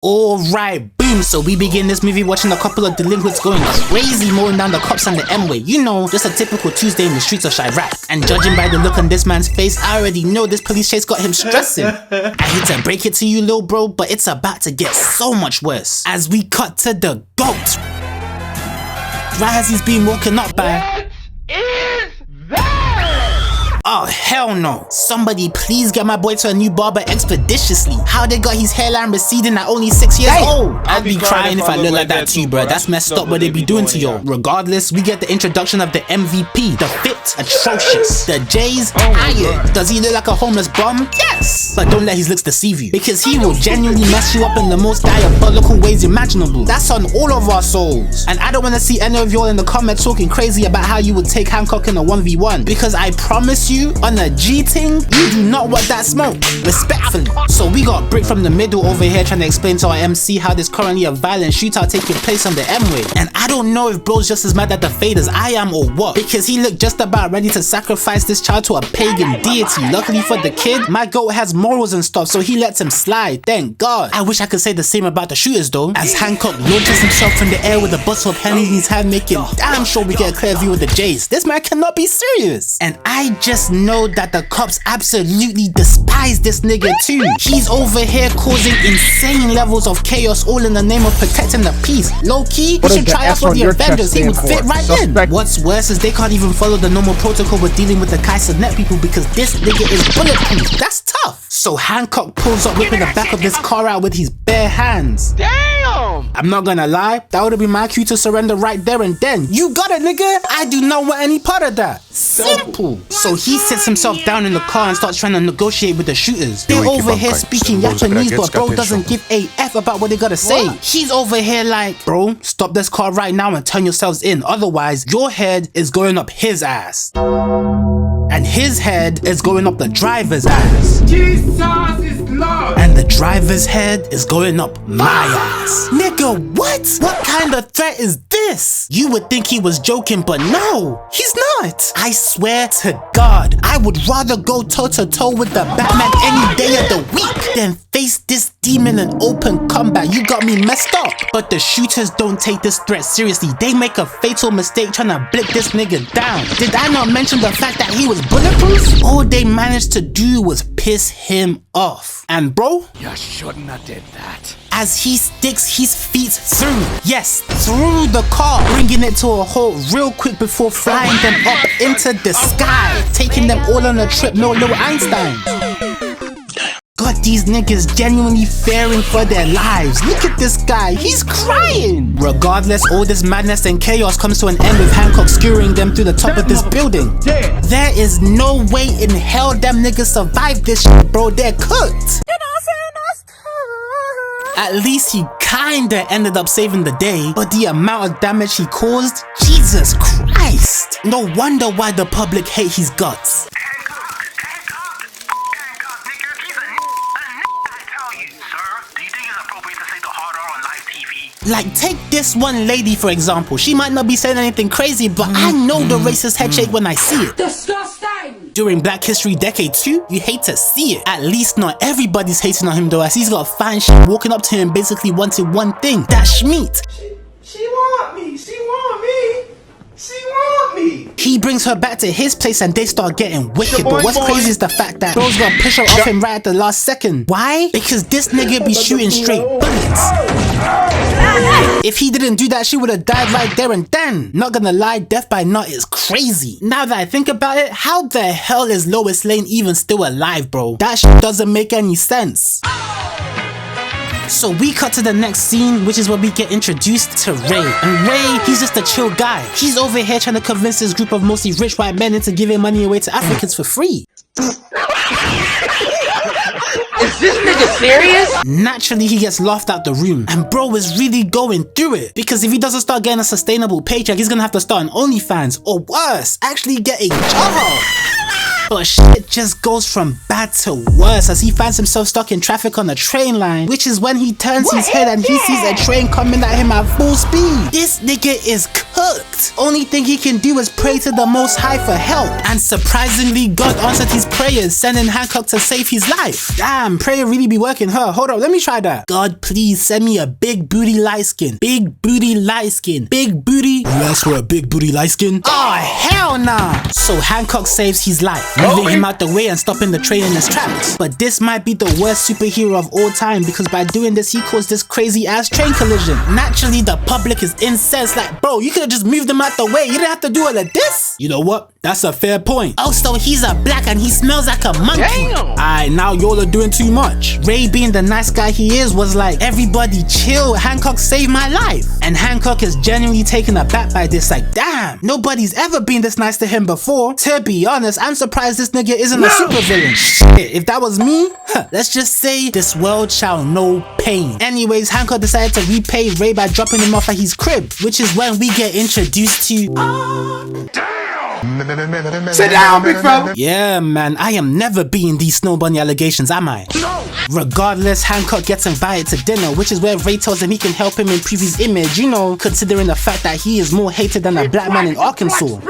Alright, boom, so we begin this movie watching a couple of delinquents going crazy mowing down the cops on the M-way. You know, just a typical Tuesday in the streets of Chirac. And judging by the look on this man's face, I already know this police chase got him stressing. I hate to break it to you, lil bro, but it's about to get so much worse. As we cut to the GOAT. Right as he's been woken up by... Oh, hell no. Somebody please get my boy to a new barber expeditiously. How they got his hairline receding at only 6 years old? I'd be crying if I look like that too, bro. That's messed up what they be doing to y'all. Regardless, we get the introduction of the MVP. The fit, atrocious. The J's, iron. Does he look like a homeless bum? Yes. But don't let his looks deceive you, because he will genuinely mess you up in the most diabolical ways imaginable. That's on all of our souls. And I don't want to see any of y'all in the comments talking crazy about how you would take Hancock in a 1v1, because I promise you, on a G ting, you do not want that smoke, respectfully. So we got Brick from the middle over here trying to explain to our MC how there's currently a violent shootout taking place on the M-way. And I don't know if bro's just as mad at the fade as I am or what, because he looked just about ready to sacrifice this child to a pagan deity. Luckily for the kid, my goat has morals and stuff, so he lets him slide, thank God. I wish I could say the same about the shooters though, as Hancock launches himself in the air with a bottle of Henny in his hand, making damn sure we get a clear view of the J's. This man cannot be serious. And I just know that the cops absolutely despise this nigga too. He's over here causing insane levels of chaos, all in the name of protecting the peace. Low key, he should try out for the Avengers. He would fit right in. What's worse is they can't even follow the normal protocol with dealing with the Kaiser net people, because this nigga is bulletproof. That's tough. So Hancock pulls up, whipping the back of this car out with his bare hands. Damn! I'm not gonna lie, that would have been my cue to surrender right there and then. You got it, nigga. I do not want any part of that. Simple. So he sits himself down in the car and starts trying to negotiate with the shooters. They're over here speaking Japanese, but bro doesn't give a F about what they gotta say. He's over here like, bro, stop this car right now and turn yourselves in, otherwise your head is going up his ass. And his head is going up the driver's ass. Jesus is Lord. And the driver's head is going up my ass. Nigga, what? What kind of threat is this? You would think he was joking, but no, he's not. I swear to God, I would rather go toe-to-toe with the Batman any day of the week than face this demon in open combat. You got me messed up. But the shooters don't take this threat seriously. They make a fatal mistake trying to blick this nigga down. Did I not mention the fact that he was bulletproof? All they managed to do was piss him off. And bro, you shouldn't have did that. As he sticks his feet through, yes, through the car, bringing it to a halt real quick before flying them up into the sky, taking them all on a trip, no little Einstein. God, these niggas genuinely fearing for their lives. Look at this guy, he's crying. Regardless, all this madness and chaos comes to an end with Hancock skewering them through the top of this building. There is no way in hell them niggas survived this shit, bro. They're cooked. At least he kinda ended up saving the day, but the amount of damage he caused, Jesus Christ. No wonder why the public hate his guts. Like, take this one lady for example. She might not be saying anything crazy, but I know the racist head shake when I see it. Disgusting! During Black History Decade 2, you hate to see it. At least not everybody's hating on him though, as he's got fine shit walking up to him basically wanting one thing, that schmeat. She want me, she want me, she want me. He brings her back to his place and they start getting wicked, but what's crazy is the fact that bro's gonna push her off him right at the last second. Why? Because this nigga be shooting straight bullets. If he didn't do that, she would have died right there and then. Not gonna lie, death by nut is crazy. Now that I think about it, how the hell is Lois Lane even still alive, bro? That shit doesn't make any sense. So we cut to the next scene, which is where we get introduced to Ray. And Ray, he's just a chill guy. He's over here trying to convince this group of mostly rich white men into giving money away to Africans for free. Is this nigga serious? Naturally, he gets laughed out the room, and bro is really going through it, because if he doesn't start getting a sustainable paycheck, he's gonna have to start an OnlyFans, or worse, actually get a job. But shit just goes from bad to worse as he finds himself stuck in traffic on a train line, which is when he turns his head and he sees a train coming at him at full speed. This nigga is cooked. Only thing he can do is pray to the Most High for help. And surprisingly, God answered his prayers, sending Hancock to save his life. Damn, prayer really be working, huh? Hold up, let me try that. God, please send me a big booty light skin. Big booty light skin. Big booty. You asked for a big booty light skin? Oh, hell nah. So Hancock saves his life, moving him out the way and stopping the train in its tracks. But this might be the worst superhero of all time, because by doing this, he caused this crazy ass train collision. Naturally, the public is incensed, like, bro, you could have just moved him out the way. You didn't have to do all of this. You know what? That's a fair point. Oh, so he's a black and he smells like a monkey. Damn. Alright, now y'all are doing too much. Ray, being the nice guy he is, was like, everybody chill, Hancock saved my life. And Hancock is genuinely taken aback by this, like, damn, nobody's ever been this nice to him before. To be honest, I'm surprised this nigga isn't a supervillain. Shit, if that was me, let's just say this world shall know pain. Anyways, Hancock decided to repay Ray by dropping him off at his crib, which is when we get introduced to... Sit down, big fella. Yeah, man, I am never beating these Snow Bunny allegations, am I? No! Regardless, Hancock gets invited to dinner, which is where Ray tells him he can help him improve his image, you know, considering the fact that he is more hated than a black man in Arkansas.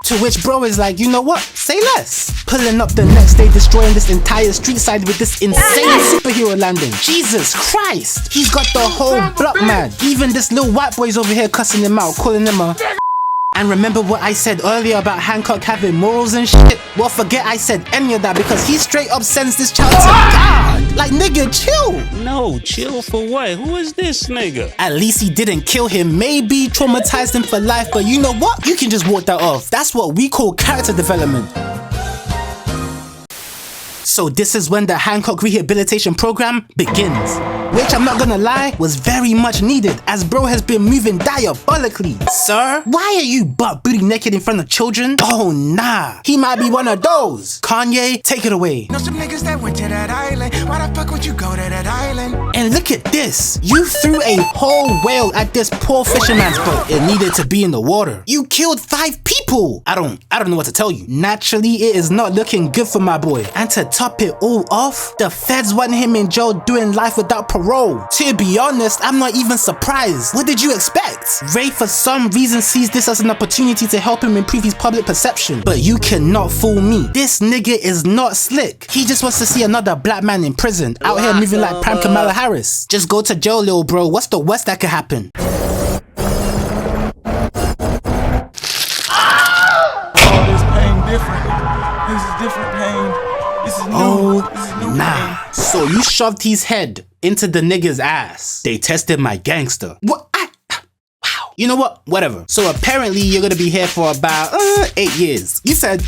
To which bro is like, you know what, say less. Pulling up the next day, destroying this entire street side with this insane superhero landing. Jesus Christ, he's got the whole block mad. Even this little white boy's over here cussing him out, calling him a... And remember what I said earlier about Hancock having morals and shit? Well, forget I said any of that, because he straight up sends this child to God. Like, nigga, chill. No, chill for what? Who is this nigga? At least he didn't kill him, maybe traumatized him for life, but you know what? You can just walk that off. That's what we call character development. So this is when the Hancock rehabilitation program begins, which I'm not gonna lie, was very much needed, as bro has been moving diabolically. Sir, why are you butt booty naked in front of children? Oh nah, he might be one of those. Kanye, take it away. Know some niggas that went to that island. Why the fuck would you go to that island? And look at this, you threw a whole whale at this poor fisherman's boat. It needed to be in the water. You killed 5 people. I don't know what to tell you. Naturally, it is not looking good for my boy. And to top it all off, the feds want him in jail doing life without parole. To be honest, I'm not even surprised. What did you expect? Ray for some reason sees this as an opportunity to help him improve his public perception. But you cannot fool me. This nigga is not slick. He just wants to see another black man in prison, out here moving like Prime Kamala Harris. Just go to jail, little bro. What's the worst that could happen? Oh, this pain different. This is different pain. This is new. Oh, this is new nah. pain. So you shoved his head into the nigga's ass. They tested my gangster. What? Wow. You know what? Whatever. So apparently you're gonna be here for about 8 years. You said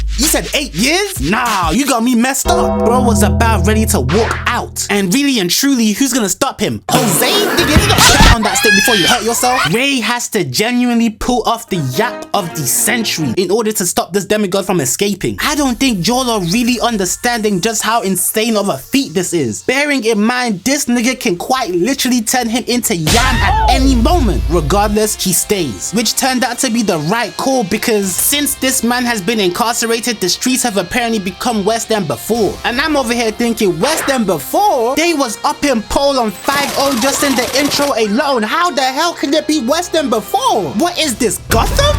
8 years? Nah, you got me messed up. Bro was about ready to walk out. And really and truly, who's gonna stop him? Jose? Nigga, you gotta shut down that state before you hurt yourself. Ray has to genuinely pull off the yap of the century in order to stop this demigod from escaping. I don't think y'all are really understanding just how insane of a feat this is. Bearing in mind, this nigga can quite literally turn him into yam at any moment. Regardless, he stays, which turned out to be the right call, because since this man has been incarcerated, the streets have apparently become worse than before. And I'm over here thinking, worse than before? They was up in poll on 5-0 just in the intro alone. How the hell can it be worse than before? What is this, Gotham?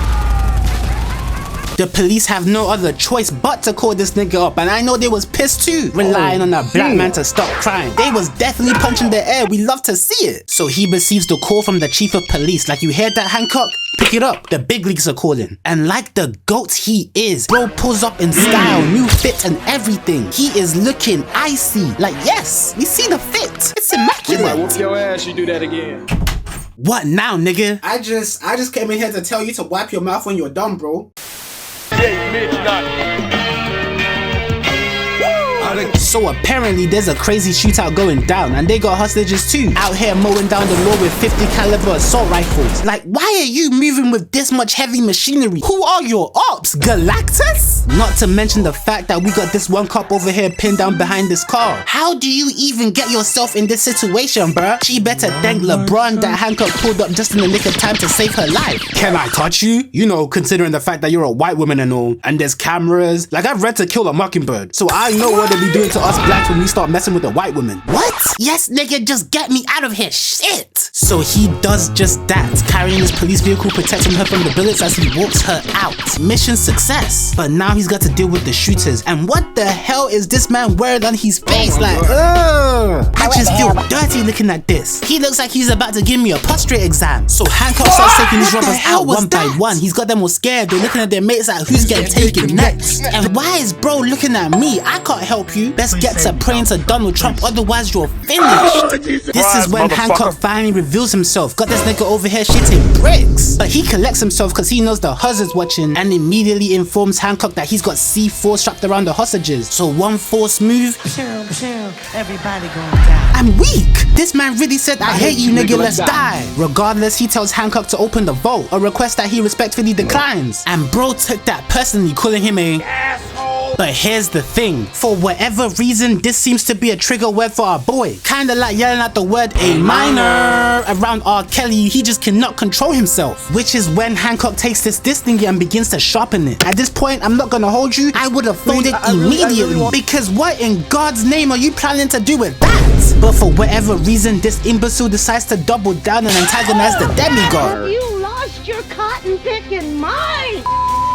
The police have no other choice but to call this nigga up, and I know they was pissed too, relying on a black man to stop crime. They was definitely punching the air. We love to see it. So he receives the call from the chief of police. Like, you heard that, Hancock? Pick it up. The big leagues are calling. And like the goat he is, bro pulls up in style, new fit and everything. He is looking icy. Like, yes, we see the fit. It's immaculate. You might whoop your ass, you do that again. What now, nigga? I just came in here to tell you to wipe your mouth when you're done, bro. So apparently there's a crazy shootout going down, and they got hostages too, out here mowing down the law with 50 caliber assault rifles. Like, why are you moving with this much heavy machinery? Who are your ops? Galactus? Not to mention the fact that we got this one cop over here pinned down behind this car. How do you even get yourself in this situation, bruh? She better thank LeBron that Hancock pulled up just in the nick of time to save her life. Can I touch you? You know, considering the fact that you're a white woman and all, and there's cameras. Like, I've read To Kill a Mockingbird, so I know what they be doing to us blacks when we start messing with a white woman. What? Yes, nigga, just get me out of here, shit! So he does just that, carrying his police vehicle, protecting her from the bullets as he walks her out. Mission success. But now he's got to deal with the shooters. And what the hell is this man wearing on his face? I just feel dirty looking at this. He looks like he's about to give me a prostate exam. So Hancock starts taking these robbers out one by one. He's got them all scared. They're looking at their mates like, who's getting taken next? And why is bro looking at me? I can't help you. Best get to praying to Donald Trump, otherwise you're finished. This is when Hancock finally reveals himself. Got this nigga over here shitting bricks. But he collects himself because he knows the huzzard's watching and immediately informs Hancock that he's got C4 strapped around the hostages. So one force move, everybody going down. I'm weak. This man really said, I hate you nigga, let's die. Regardless, he tells Hancock to open the vault, a request that he respectfully declines. And bro took that personally, calling him a asshole. But here's the thing, for whatever reason, this seems to be a trigger word for our boy. Kinda like yelling out the word A minor around R. Kelly. He just cannot control himself. Which is when Hancock takes this thingy and begins to sharpen it. At this point, I'm not gonna hold you, I would have thrown it immediately. Because what in God's name are you planning to do with that? But for whatever reason, this imbecile decides to double down and antagonize the demigod. Have you lost your cotton picking mind?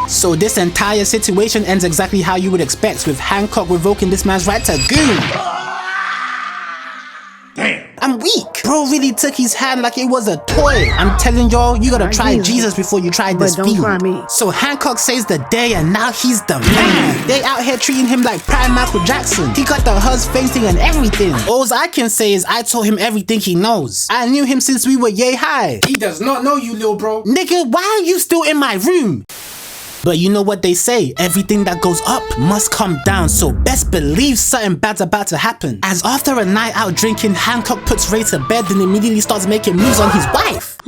So this entire situation ends exactly how you would expect, with Hancock revoking this man's right to goon. Damn. I'm weak. Bro really took his hand like it was a toy. I'm telling y'all, you gotta try Jesus before you try this fiend. So Hancock saves the day and now he's the man. They out here treating him like prime Michael Jackson. He got the huzz fainting and everything. All I can say is I told him everything he knows. I knew him since we were yay high. He does not know you, little bro. Nigga, why are you still in my room? But you know what they say, everything that goes up must come down, so best believe something bad's about to happen. As after a night out drinking, Hancock puts Ray to bed and immediately starts making moves on his wife.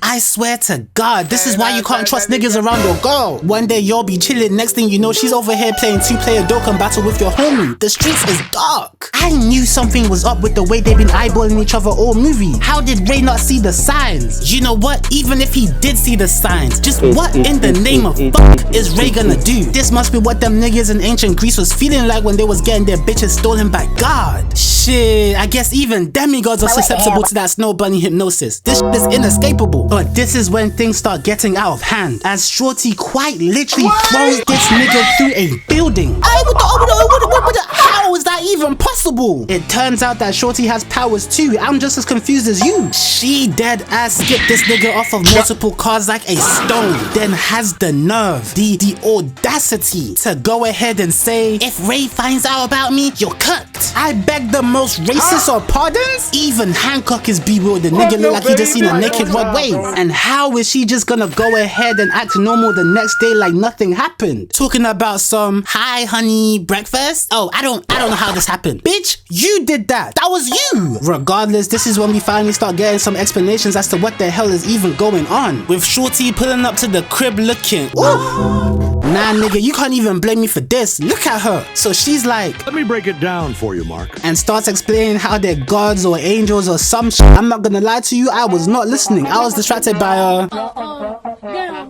I swear to God, this is why you can't trust niggas around your girl. One day you'll be chilling, next thing you know, she's over here playing 2-player Dokkan battle with your homie. The streets is dark. I knew something was up with the way they've been eyeballing each other all movie. How did Ray not see the signs? You know what? Even if he did see the signs, just what in the name of fuck is Ray gonna do? This must be what them niggas in ancient Greece was feeling like when they was getting their bitches stolen by God. Shit, I guess even demigods are susceptible to that snow bunny hypnosis. This shit is inescapable. But this is when things start getting out of hand, as Shorty quite literally throws this nigga through a building. How is that even possible? It turns out that Shorty has powers too. I'm just as confused as you. She dead ass skipped this nigga off of multiple cars like a stone, then has the nerve, the audacity to go ahead and say, if Ray finds out about me, you're cooked. I beg the most racist of pardons? Even Hancock is bewildered. Nigga look like he just seen a naked Rod Wave. And how is she just gonna go ahead and act normal the next day like nothing happened? Talking about some, hi honey, breakfast? Oh, I don't know how this happened. Bitch, you did that. That was you. Regardless, this is when we finally start getting some explanations as to what the hell is even going on. With Shorty pulling up to the crib looking, ooh. Nah nigga, you can't even blame me for this. Look at her. So she's like, let me break it down for you, Mark. And starts explaining how they're gods or angels or some shit. I'm not gonna lie to you, I was not listening. I was distracted by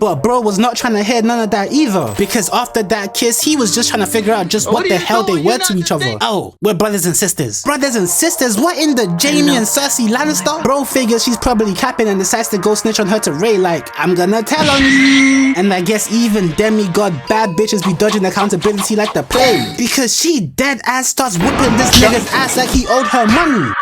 but bro was not trying to hear none of that either, because after that kiss, he was just trying to figure out just what the hell they were to each other. Oh, we're brothers and sisters. Brothers and sisters? What in the Jamie and Cersei Lannister? Bro figures she's probably capping and decides to go snitch on her to Ray like, I'm gonna tell on you. And I guess even demigod bad bitches be dodging accountability like the plague, because she dead ass starts whooping this nigga's ass like he owed her money.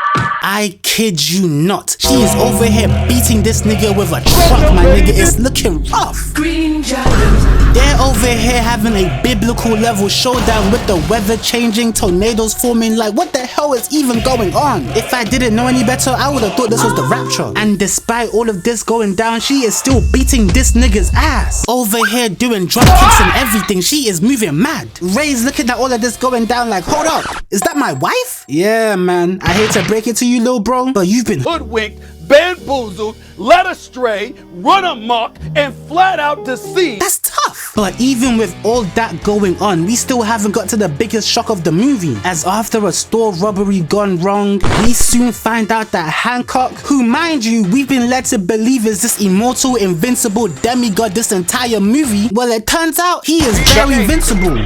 I kid you not. She is over here beating this nigga with a truck, my nigga. It's looking rough. Green Giant. They're over here having a biblical level showdown with the weather changing, tornadoes forming. Like, what the hell is even going on? If I didn't know any better, I would have thought this was the rapture. And despite all of this going down, she is still beating this nigga's ass. Over here doing drop kicks and everything. She is moving mad. Ray's looking at all of this going down like, hold up, is that my wife? Yeah, man. I hate to break it to you, little bro, but you've been hoodwinked, bamboozled, led astray, run amok, and flat out deceived. That's tough. But even with all that going on, we still haven't got to the biggest shock of the movie. As after a store robbery gone wrong, we soon find out that Hancock, who mind you, we've been led to believe is this immortal, invincible demigod this entire movie, well, it turns out he is very invincible.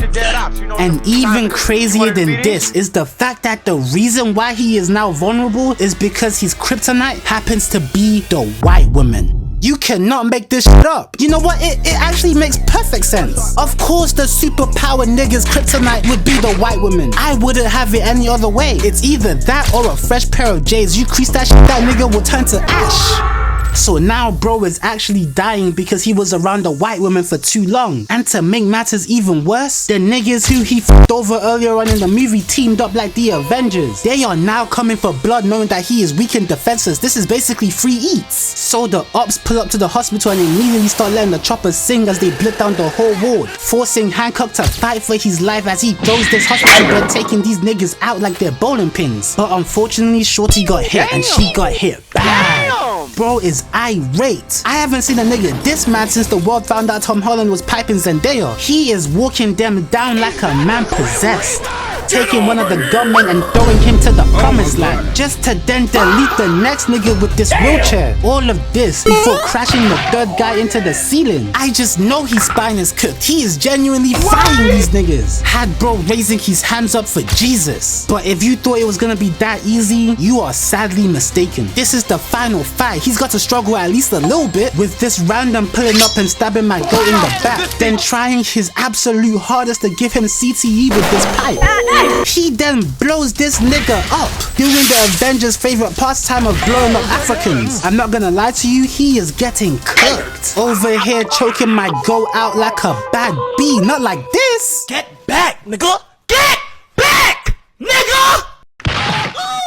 And even crazier than this is the fact that the reason why he is now vulnerable is because his kryptonite happens to be the white woman. You cannot make this shit up. You know what? It actually makes perfect sense. Of course, the superpower nigga's kryptonite would be the white woman. I wouldn't have it any other way. It's either that or a fresh pair of J's. You crease that shit, that nigga will turn to ash. So now bro is actually dying because he was around a white woman for too long. And to make matters even worse, the niggas who he f***ed over earlier on in the movie teamed up like the Avengers. They are now coming for blood knowing that he is weak and defenseless. This is basically free eats. So the ops pull up to the hospital and immediately start letting the choppers sing as they blip down the whole ward, forcing Hancock to fight for his life as he throws this hospital bed, taking these niggas out like they're bowling pins. But unfortunately, Shorty got hit and she got hit bad. Bro is irate. I haven't seen a nigga this mad since the world found out Tom Holland was piping Zendaya. He is walking them down like a man possessed, taking one of the gunmen and throwing him to the promised land, just to then delete the next nigga with this wheelchair. All of this before crashing the third guy into the ceiling. I just know his spine is cooked. He is genuinely frying these niggas. Had bro raising his hands up for Jesus. But if you thought it was gonna be that easy, you are sadly mistaken. This is the final fight. He's got to struggle at least a little bit, with this random pulling up and stabbing my goat in the back, then trying his absolute hardest to give him CTE with this pipe. He then blows this nigga up, doing the Avengers' favorite pastime of blowing up Africans. I'm not gonna lie to you, he is getting cooked. Over here choking my goat out like a bad bee, not like this. Get back, nigga! Get back, nigga!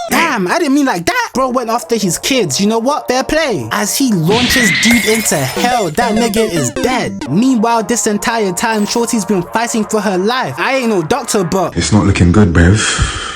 Damn, I didn't mean like that. Bro went after his kids, you know what? Fair play. As he launches dude into hell, that nigga is dead. Meanwhile, this entire time, Shorty's been fighting for her life. I ain't no doctor, but it's not looking good, bruv.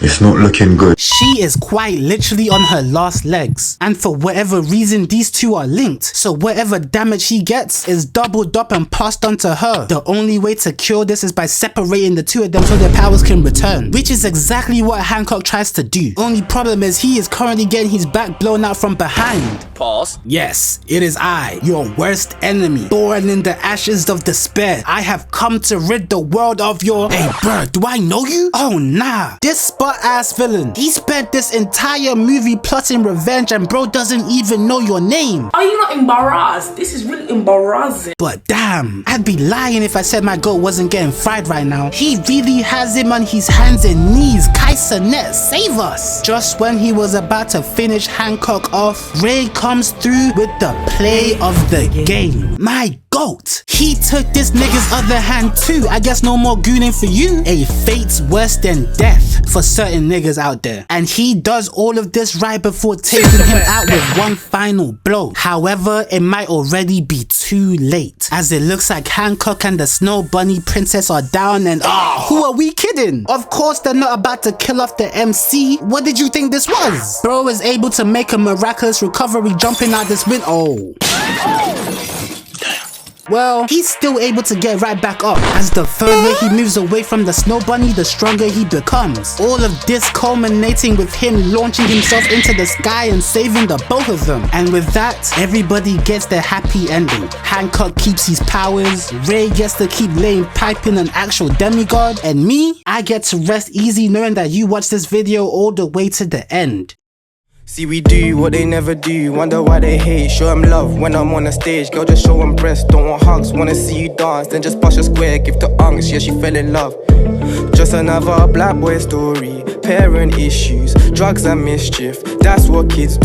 It's not looking good. She is quite literally on her last legs. And for whatever reason, these two are linked. So whatever damage he gets is doubled up and passed on to her. The only way to cure this is by separating the two of them so their powers can return, which is exactly what Hancock tries to do. Only problem is he is currently getting his back blown out from behind. Pause. Yes, it is I, your worst enemy, born in the ashes of despair. I have come to rid the world of your... Hey bro, do I know you? Oh nah, this spot ass villain. He spent this entire movie plotting revenge and bro doesn't even know your name. Are you not embarrassed? This is really embarrassing. But damn, I'd be lying if I said my goat wasn't getting fried right now. He really has him on his hands and knees. Kaisernet, save us. Just when he was about to finish Hancock off, Ray comes through with the play of the game. My goat, he took this nigga's other hand too. I guess no more gooning for you. A fate's worse than death for certain niggas out there. And he does all of this right before taking him out with one final blow. However, it might already be too late, as it looks like Hancock and the Snow Bunny Princess are down and who are we kidding? Of course they're not about to kill off the MC. What did you think this was? Bro is able to make a miraculous recovery jumping out this window. Well, he's still able to get right back up. As the further he moves away from the Snow Bunny, the stronger he becomes. All of this culminating with him launching himself into the sky and saving the both of them. And with that, everybody gets their happy ending. Hancock keeps his powers, Ray gets to keep laying pipe in an actual demigod, and me, I get to rest easy knowing that you watched this video all the way to the end. See, we do what they never do, wonder why they hate. Show them love when I'm on the stage, girl, just show them breast. Don't want hugs, wanna see you dance, then just bust your square, give the angst, yeah, she fell in love. Just another black boy story, parent issues, drugs and mischief, that's what kids do.